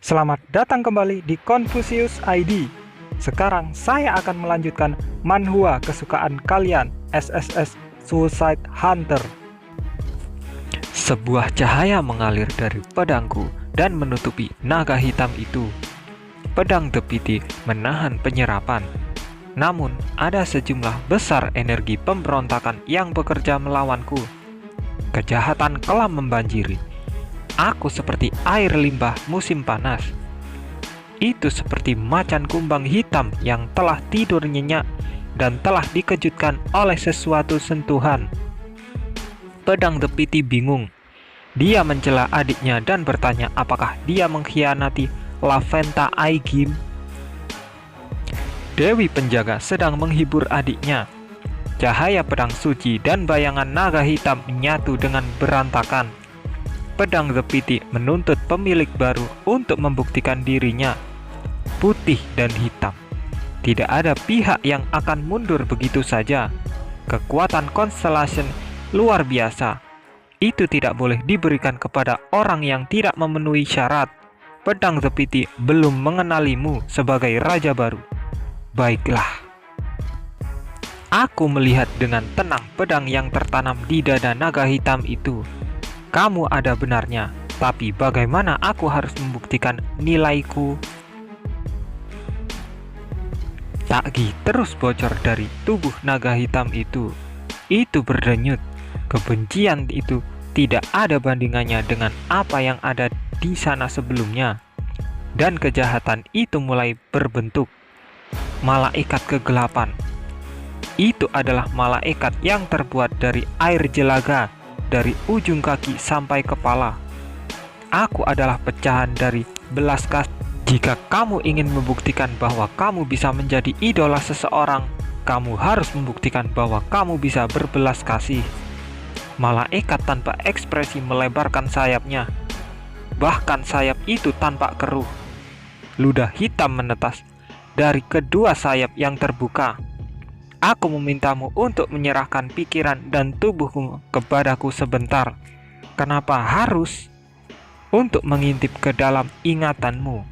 Selamat datang kembali di Confucius ID. Sekarang saya akan melanjutkan manhwa kesukaan kalian, SSS Suicide Hunter. Sebuah cahaya mengalir dari pedangku dan menutupi naga hitam itu. Pedang The Pity menahan penyerapan. Namun, ada sejumlah besar energi pemberontakan yang bekerja melawanku. Kejahatan kelam membanjiri. Aku seperti air limbah musim panas. Itu seperti macan kumbang hitam yang telah tidur nyenyak dan telah dikejutkan oleh sesuatu sentuhan. Pedang The Pity bingung. Dia mencela adiknya dan bertanya apakah dia mengkhianati Laventa Aegim. Dewi penjaga sedang menghibur adiknya. Cahaya pedang suci dan bayangan naga hitam menyatu dengan berantakan. Pedang The Pity menuntut pemilik baru untuk membuktikan dirinya. Putih dan hitam. Tidak ada pihak yang akan mundur begitu saja. Kekuatan Constellation luar biasa. Itu tidak boleh diberikan kepada orang yang tidak memenuhi syarat. Pedang The Pity belum mengenalimu sebagai raja baru. Baiklah. Aku melihat dengan tenang pedang yang tertanam di dada naga hitam itu. Kamu ada benarnya, tapi bagaimana aku harus membuktikan nilaiku? Tagi terus bocor dari tubuh naga hitam itu. Itu berdenyut. Kebencian itu tidak ada bandingannya dengan apa yang ada di sana sebelumnya. Dan kejahatan itu mulai berbentuk. Malaikat kegelapan. Itu adalah malaikat yang terbuat dari air jelaga, dari ujung kaki sampai kepala. Aku adalah pecahan dari belas kasih. Jika kamu ingin membuktikan bahwa kamu bisa menjadi idola seseorang, kamu harus membuktikan bahwa kamu bisa berbelas kasih. Malaikat tanpa ekspresi melebarkan sayapnya. Bahkan sayap itu tanpa keruh. Ludah hitam menetas dari kedua sayap yang terbuka. Aku memintamu untuk menyerahkan pikiran dan tubuhmu kepadaku sebentar. Kenapa harus? Untuk mengintip ke dalam ingatanmu.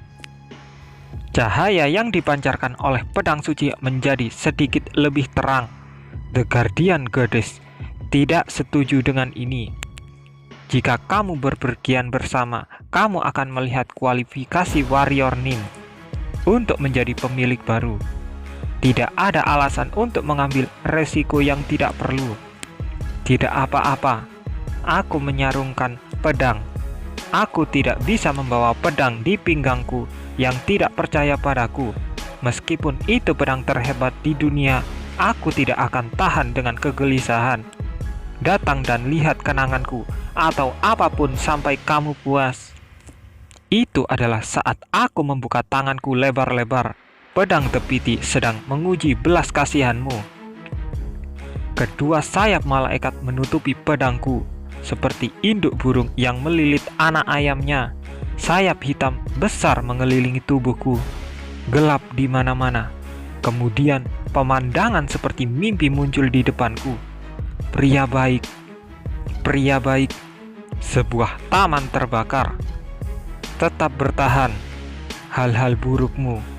Cahaya yang dipancarkan oleh pedang suci menjadi sedikit lebih terang. The Guardian Goddess tidak setuju dengan ini. Jika kamu berpergian bersama, kamu akan melihat kualifikasi warrior Nin untuk menjadi pemilik baru. Tidak ada alasan untuk mengambil resiko yang tidak perlu. Tidak apa-apa. Aku menyarungkan pedang. Aku tidak bisa membawa pedang di pinggangku yang tidak percaya padaku. Meskipun itu pedang terhebat di dunia, aku tidak akan tahan dengan kegelisahan. Datang dan lihat kenanganku atau apapun sampai kamu puas. Itu adalah saat aku membuka tanganku lebar-lebar. Pedang The Pity sedang menguji belas kasihanmu. Kedua sayap malaikat menutupi pedangku, seperti induk burung yang melilit anak ayamnya. Sayap hitam besar mengelilingi tubuhku, gelap di mana-mana. Kemudian pemandangan seperti mimpi muncul di depanku. Pria baik, pria baik. Sebuah taman terbakar. Tetap bertahan. Hal-hal burukmu.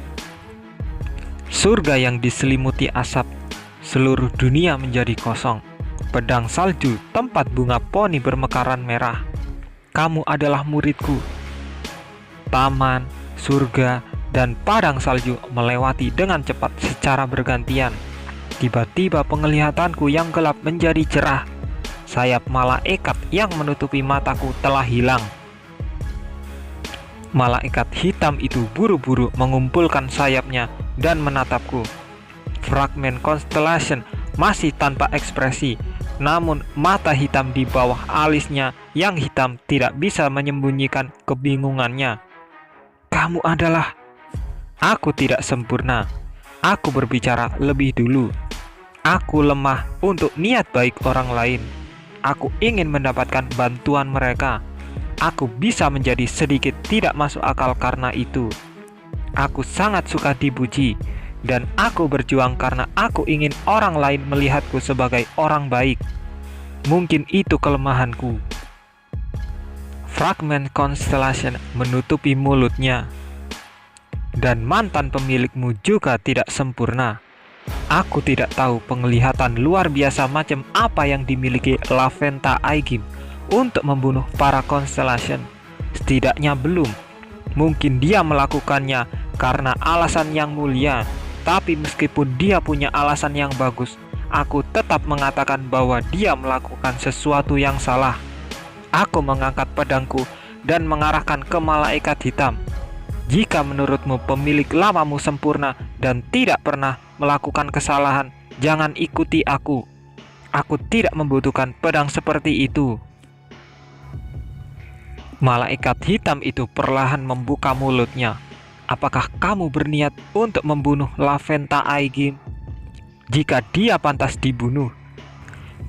Surga yang diselimuti asap. Seluruh dunia menjadi kosong. Pedang salju, tempat bunga poni bermekaran merah. Kamu adalah muridku. Taman, surga, dan padang salju melewati dengan cepat secara bergantian. Tiba-tiba penglihatanku yang gelap menjadi cerah. Sayap malaikat yang menutupi mataku telah hilang. Malaikat hitam itu buru-buru mengumpulkan sayapnya dan menatapku. Fragmen Constellation masih tanpa ekspresi, namun mata hitam di bawah alisnya yang hitam tidak bisa menyembunyikan kebingungannya. Kamu adalah... Aku tidak sempurna. Aku berbicara lebih dulu. Aku lemah untuk niat baik orang lain. Aku ingin mendapatkan bantuan mereka. Aku bisa menjadi sedikit tidak masuk akal karena itu. Aku sangat suka dipuji, dan aku berjuang karena aku ingin orang lain melihatku sebagai orang baik. Mungkin itu kelemahanku. Fragmen Constellation menutupi mulutnya. Dan mantan pemilikmu juga tidak sempurna. Aku tidak tahu penglihatan luar biasa macam apa yang dimiliki Laventa Aegim untuk membunuh para Constellation. Setidaknya belum. Mungkin dia melakukannya karena alasan yang mulia. Tapi meskipun dia punya alasan yang bagus, aku tetap mengatakan bahwa dia melakukan sesuatu yang salah. Aku mengangkat pedangku dan mengarahkan ke malaikat hitam. Jika menurutmu pemilik lamamu sempurna dan tidak pernah melakukan kesalahan, jangan ikuti aku. Aku tidak membutuhkan pedang seperti itu. Malaikat hitam itu perlahan membuka mulutnya. Apakah kamu berniat untuk membunuh Laventa Aegim? Jika dia pantas dibunuh,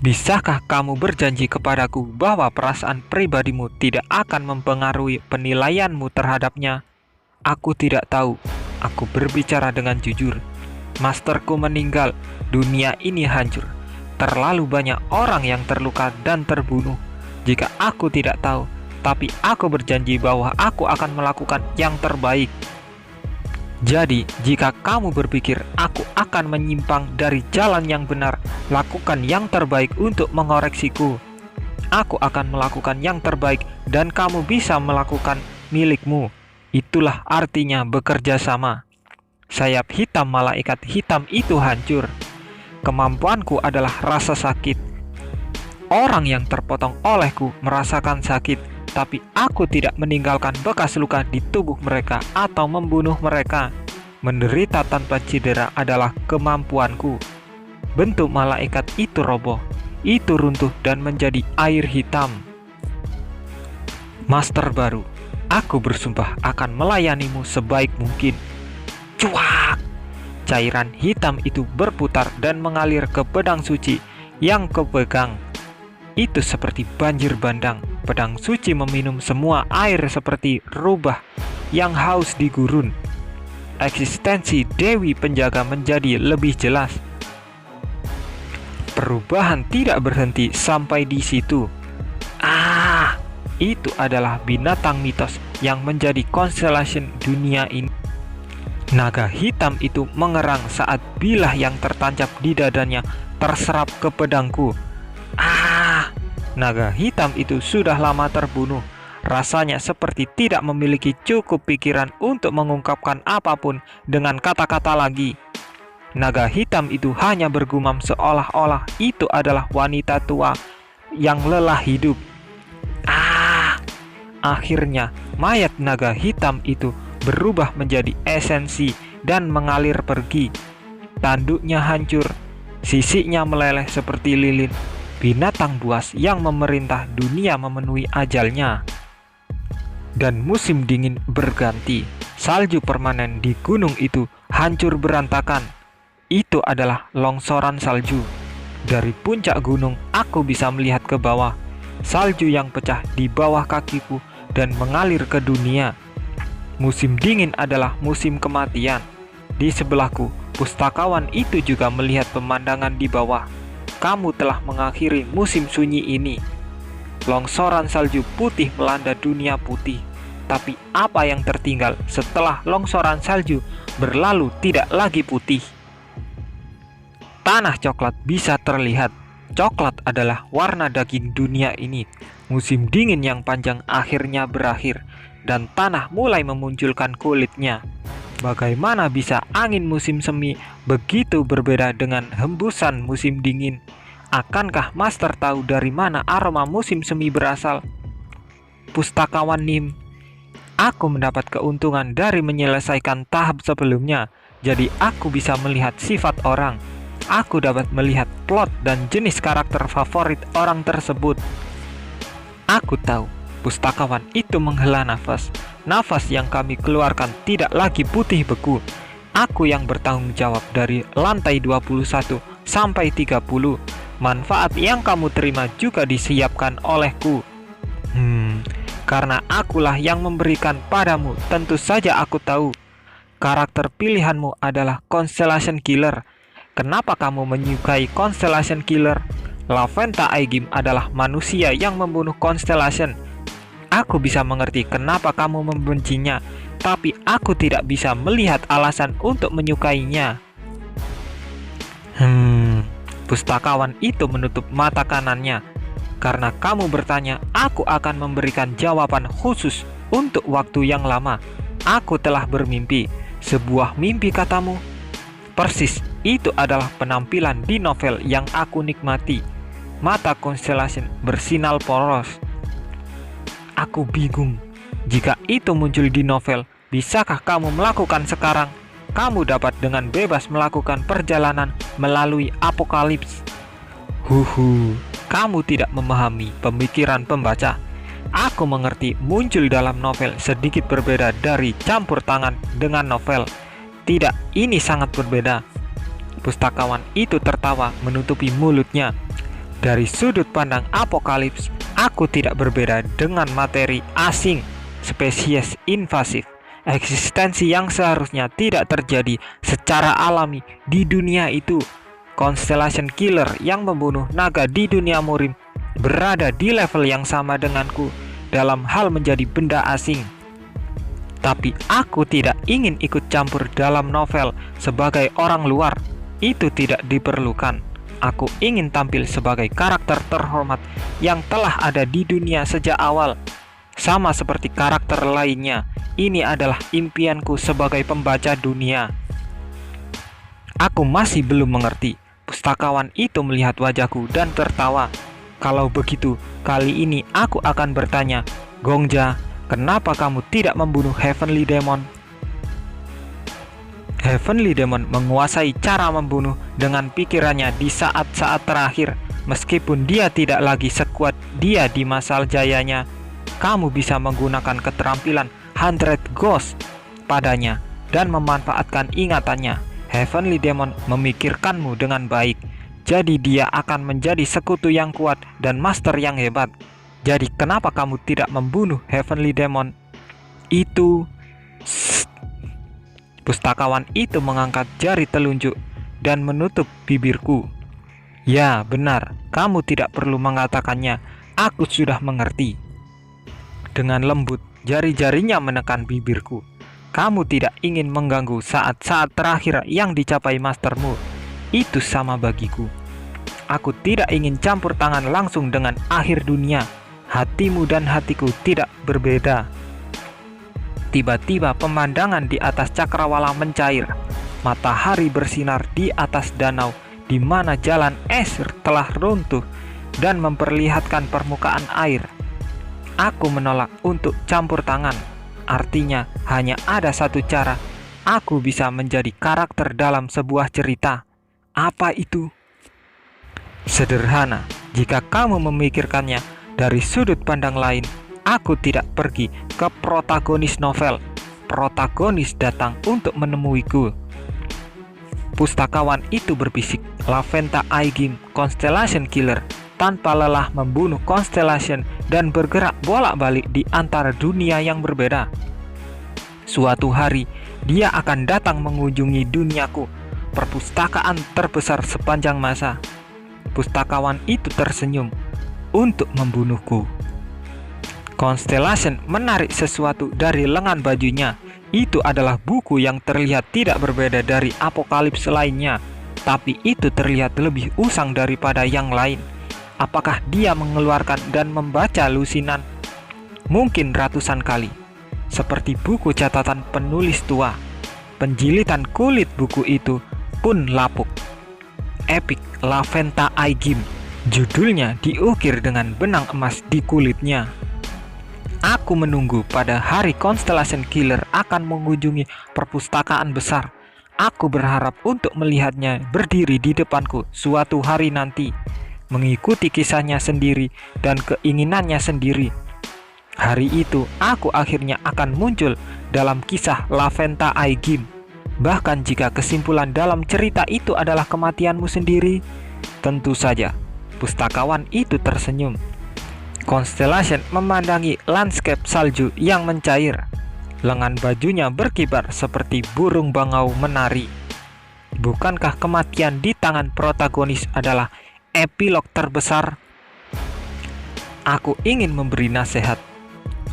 bisakah kamu berjanji kepadaku bahwa perasaan pribadimu tidak akan mempengaruhi penilaianmu terhadapnya? Aku tidak tahu. Aku berbicara dengan jujur. Masterku meninggal. Dunia ini hancur. Terlalu banyak orang yang terluka dan terbunuh. Jika aku tidak tahu, tapi aku berjanji bahwa aku akan melakukan yang terbaik. Jadi, jika kamu berpikir aku akan menyimpang dari jalan yang benar, lakukan yang terbaik untuk mengoreksiku. Aku akan melakukan yang terbaik dan kamu bisa melakukan milikmu. Itulah artinya bekerja sama. Sayap hitam malaikat hitam itu hancur. Kemampuanku adalah rasa sakit. Orang yang terpotong olehku merasakan sakit, tapi aku tidak meninggalkan bekas luka di tubuh mereka atau membunuh mereka. Menderita tanpa cedera adalah kemampuanku. Bentuk malaikat itu roboh, itu runtuh dan menjadi air hitam. Master baru, aku bersumpah akan melayanimu sebaik mungkin. Cuak! Cairan hitam itu berputar dan mengalir ke pedang suci yang kupegang. Itu seperti banjir bandang. Pedang suci meminum semua air seperti rubah yang haus di gurun. Eksistensi Dewi Penjaga menjadi lebih jelas. Perubahan tidak berhenti sampai di situ. Itu adalah binatang mitos yang menjadi Constellation dunia ini. Naga hitam itu mengerang saat bilah yang tertancap di dadanya terserap ke pedangku. Naga hitam itu sudah lama terbunuh. Rasanya seperti tidak memiliki cukup pikiran untuk mengungkapkan apapun dengan kata-kata lagi. Naga hitam itu hanya bergumam seolah-olah itu adalah wanita tua yang lelah hidup. Akhirnya, mayat naga hitam itu berubah menjadi esensi dan mengalir pergi. Tanduknya hancur, sisiknya meleleh seperti lilin. Binatang buas yang memerintah dunia memenuhi ajalnya. Dan musim dingin berganti. Salju permanen di gunung itu hancur berantakan. Itu adalah longsoran salju. Dari puncak gunung, aku bisa melihat ke bawah. Salju yang pecah di bawah kakiku dan mengalir ke dunia. Musim dingin adalah musim kematian. Di sebelahku, pustakawan itu juga melihat pemandangan di bawah. Kamu telah mengakhiri musim sunyi ini. Longsoran salju putih melanda dunia putih. Tapi apa yang tertinggal setelah longsoran salju berlalu tidak lagi putih? Tanah coklat bisa terlihat. Coklat adalah warna daging dunia ini. Musim dingin yang panjang akhirnya berakhir dan tanah mulai memunculkan kulitnya. Bagaimana bisa angin musim semi begitu berbeda dengan hembusan musim dingin? Akankah Master tahu dari mana aroma musim semi berasal? Pustakawan Nim, aku mendapat keuntungan dari menyelesaikan tahap sebelumnya. Jadi aku bisa melihat sifat orang. Aku dapat melihat plot dan jenis karakter favorit orang tersebut. Aku tahu, pustakawan itu menghela nafas. Nafas yang kami keluarkan tidak lagi putih beku. Aku yang bertanggung jawab dari lantai 21 sampai 30. Manfaat yang kamu terima juga disiapkan olehku. Karena akulah yang memberikan padamu, tentu saja aku tahu. Karakter pilihanmu adalah Constellation Killer. Kenapa kamu menyukai Constellation Killer? Laventa Aegim adalah manusia yang membunuh Constellation. Aku bisa mengerti kenapa kamu membencinya, tapi aku tidak bisa melihat alasan untuk menyukainya. Pustakawan itu menutup mata kanannya. Karena kamu bertanya, aku akan memberikan jawaban khusus untuk waktu yang lama. Aku telah bermimpi. Sebuah mimpi, katamu? Persis, itu adalah penampilan di novel yang aku nikmati. Mata Constellation bersinar poros. Aku bingung. Jika itu muncul di novel, bisakah kamu melakukan sekarang? Kamu dapat dengan bebas melakukan perjalanan melalui apokalips. Kamu tidak memahami pemikiran pembaca. Aku mengerti muncul dalam novel sedikit berbeda dari campur tangan dengan novel. Tidak, ini sangat berbeda. Pustakawan itu tertawa menutupi mulutnya. Dari sudut pandang apokalips, aku tidak berbeda dengan materi asing, spesies invasif, eksistensi yang seharusnya tidak terjadi secara alami di dunia itu. Constellation Killer yang membunuh naga di dunia Murim berada di level yang sama denganku dalam hal menjadi benda asing. Tapi aku tidak ingin ikut campur dalam novel sebagai orang luar. Itu tidak diperlukan. Aku ingin tampil sebagai karakter terhormat yang telah ada di dunia sejak awal. Sama seperti karakter lainnya, ini adalah impianku sebagai pembaca dunia. Aku masih belum mengerti. Pustakawan itu melihat wajahku dan tertawa. Kalau begitu, kali ini aku akan bertanya, Gongja, kenapa kamu tidak membunuh Heavenly Demon? Heavenly Demon menguasai cara membunuh dengan pikirannya di saat-saat terakhir. Meskipun dia tidak lagi sekuat dia di masa jayanya, kamu bisa menggunakan keterampilan 100 Ghost padanya dan memanfaatkan ingatannya. Heavenly Demon memikirkanmu dengan baik. Jadi dia akan menjadi sekutu yang kuat dan master yang hebat. Jadi kenapa kamu tidak membunuh Heavenly Demon? Itu... Pustakawan itu mengangkat jari telunjuk dan menutup bibirku. Ya, benar. Kamu tidak perlu mengatakannya. Aku sudah mengerti. Dengan lembut, jari-jarinya menekan bibirku. Kamu tidak ingin mengganggu saat-saat terakhir yang dicapai mastermu. Itu sama bagiku. Aku tidak ingin campur tangan langsung dengan akhir dunia. Hatimu dan hatiku tidak berbeda. Tiba-tiba pemandangan di atas cakrawala mencair. Matahari bersinar di atas danau di mana jalan es telah runtuh dan memperlihatkan permukaan air. Aku menolak untuk campur tangan. Artinya hanya ada satu cara aku bisa menjadi karakter dalam sebuah cerita. Apa itu? Sederhana. Jika kamu memikirkannya dari sudut pandang lain, aku tidak pergi ke protagonis novel. Protagonis datang untuk menemuiku. Pustakawan itu berbisik. Laventa Aigim, Constellation Killer, tanpa lelah membunuh Constellation dan bergerak bolak-balik di antara dunia yang berbeda. Suatu hari, dia akan datang mengunjungi duniaku, perpustakaan terbesar sepanjang masa. Pustakawan itu tersenyum untuk membunuhku. Constellation menarik sesuatu dari lengan bajunya. Itu adalah buku yang terlihat tidak berbeda dari apokalips lainnya, tapi itu terlihat lebih usang daripada yang lain. Apakah dia mengeluarkan dan membaca lusinan? Mungkin ratusan kali. Seperti buku catatan penulis tua. Penjilitan kulit buku itu pun lapuk. Epic Laventa Aigim. Judulnya diukir dengan benang emas di kulitnya. Aku menunggu pada hari Constellation Killer akan mengunjungi perpustakaan besar. Aku berharap untuk melihatnya berdiri di depanku suatu hari nanti, mengikuti kisahnya sendiri dan keinginannya sendiri. Hari itu, aku akhirnya akan muncul dalam kisah Laventa Aigim. Bahkan jika kesimpulan dalam cerita itu adalah kematianmu sendiri, tentu saja. Pustakawan itu tersenyum. Constellation memandangi landscape salju yang mencair. Lengan bajunya berkibar seperti burung bangau menari. Bukankah kematian di tangan protagonis adalah epilog terbesar? Aku ingin memberi nasihat.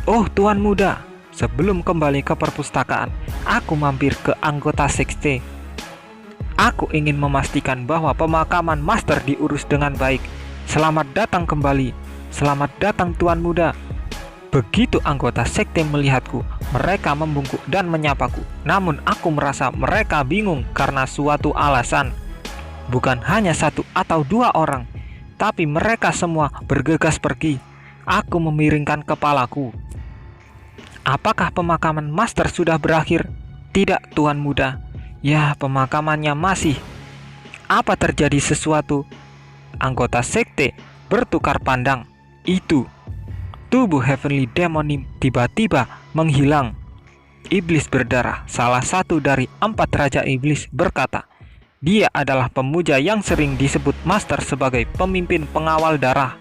Oh Tuan Muda, sebelum kembali ke perpustakaan, aku mampir ke anggota sekte. Aku ingin memastikan bahwa pemakaman Master diurus dengan baik. Selamat datang kembali. Selamat datang Tuan Muda. Begitu anggota sekte melihatku, mereka membungkuk dan menyapaku. Namun aku merasa mereka bingung karena suatu alasan. Bukan hanya 1 atau 2 orang, tapi mereka semua bergegas pergi. Aku memiringkan kepalaku. Apakah pemakaman Master sudah berakhir? Tidak, Tuan Muda. Ya, pemakamannya masih. Apa terjadi sesuatu? Anggota sekte bertukar pandang. Itu tubuh Heavenly Demonim tiba-tiba menghilang. Iblis berdarah, salah satu dari 4 raja iblis, berkata, dia adalah pemuja yang sering disebut Master sebagai pemimpin pengawal darah.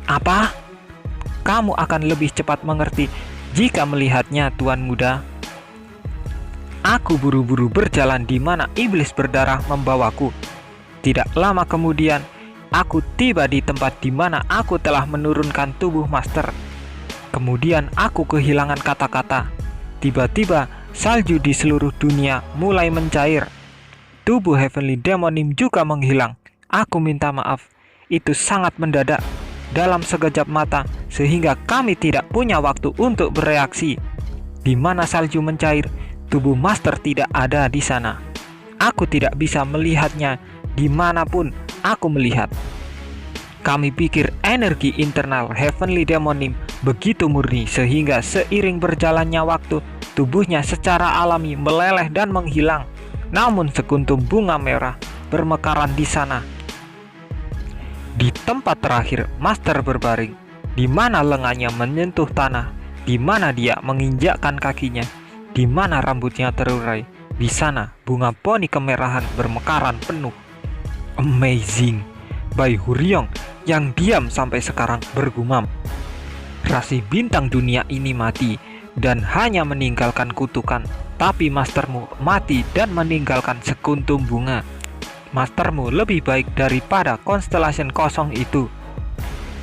Apa? Kamu akan lebih cepat mengerti jika melihatnya, Tuan Muda. Aku buru-buru berjalan di mana iblis berdarah membawaku. Tidak lama kemudian, aku tiba di tempat di mana aku telah menurunkan tubuh Master. Kemudian aku kehilangan kata-kata. Tiba-tiba salju di seluruh dunia mulai mencair. Tubuh Heavenly Demonim juga menghilang. Aku minta maaf. Itu sangat mendadak, dalam sekejap mata, sehingga kami tidak punya waktu untuk bereaksi. Di mana salju mencair, tubuh Master tidak ada di sana. Aku tidak bisa melihatnya dimanapun aku melihat. Kami pikir energi internal Heavenly Demonim begitu murni sehingga seiring berjalannya waktu, tubuhnya secara alami meleleh dan menghilang. Namun sekuntum bunga merah bermekaran di sana. Di tempat terakhir Master berbaring, di mana lengannya menyentuh tanah, di mana dia menginjakkan kakinya, di mana rambutnya terurai, di sana bunga poni kemerahan bermekaran penuh. Amazing. Bai Huryong yang diam sampai sekarang bergumam, rasi bintang dunia ini mati dan hanya meninggalkan kutukan. Tapi Mastermu mati dan meninggalkan sekuntum bunga. Mastermu lebih baik daripada konstelasi kosong itu.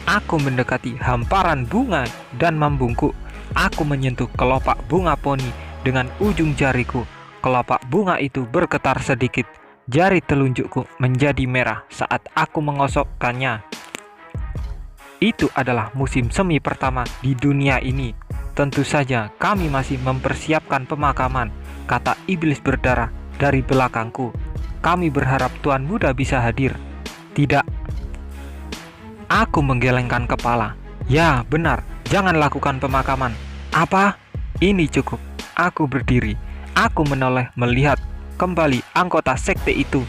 Aku mendekati hamparan bunga dan membungkuk. Aku menyentuh kelopak bunga poni dengan ujung jariku. Kelopak bunga itu bergetar sedikit. Jari telunjukku menjadi merah saat aku mengosokkannya. Itu adalah musim semi pertama di dunia ini. Tentu saja kami masih mempersiapkan pemakaman, kata iblis berdarah dari belakangku. Kami berharap Tuan Muda bisa hadir. Tidak. Aku menggelengkan kepala. Ya, benar. Jangan lakukan pemakaman. Apa? Ini cukup. Aku berdiri. Aku menoleh melihat kembali anggota sekte itu.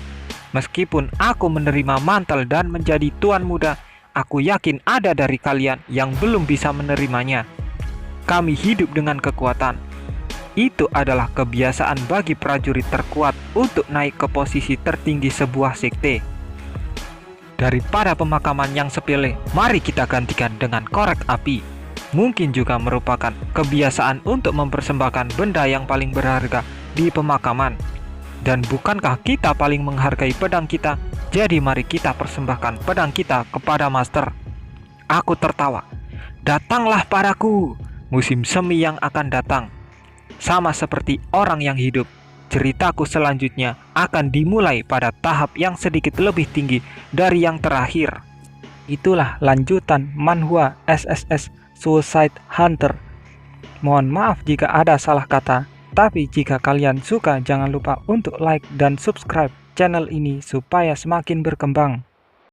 Meskipun aku menerima mantel dan menjadi Tuan Muda, aku yakin ada dari kalian yang belum bisa menerimanya. Kami hidup dengan kekuatan. Itu adalah kebiasaan bagi prajurit terkuat untuk naik ke posisi tertinggi sebuah sekte. Daripada pemakaman yang sepele, mari kita gantikan dengan korek api. Mungkin juga merupakan kebiasaan untuk mempersembahkan benda yang paling berharga di pemakaman. Dan bukankah kita paling menghargai pedang kita? Jadi mari kita persembahkan pedang kita kepada Master. Aku tertawa. Datanglah padaku musim semi yang akan datang. Sama seperti orang yang hidup, ceritaku selanjutnya akan dimulai pada tahap yang sedikit lebih tinggi dari yang terakhir. Itulah lanjutan manhwa SSS Suicide Hunter. Mohon maaf jika ada salah kata, tapi jika kalian suka jangan lupa untuk like dan subscribe channel ini supaya semakin berkembang.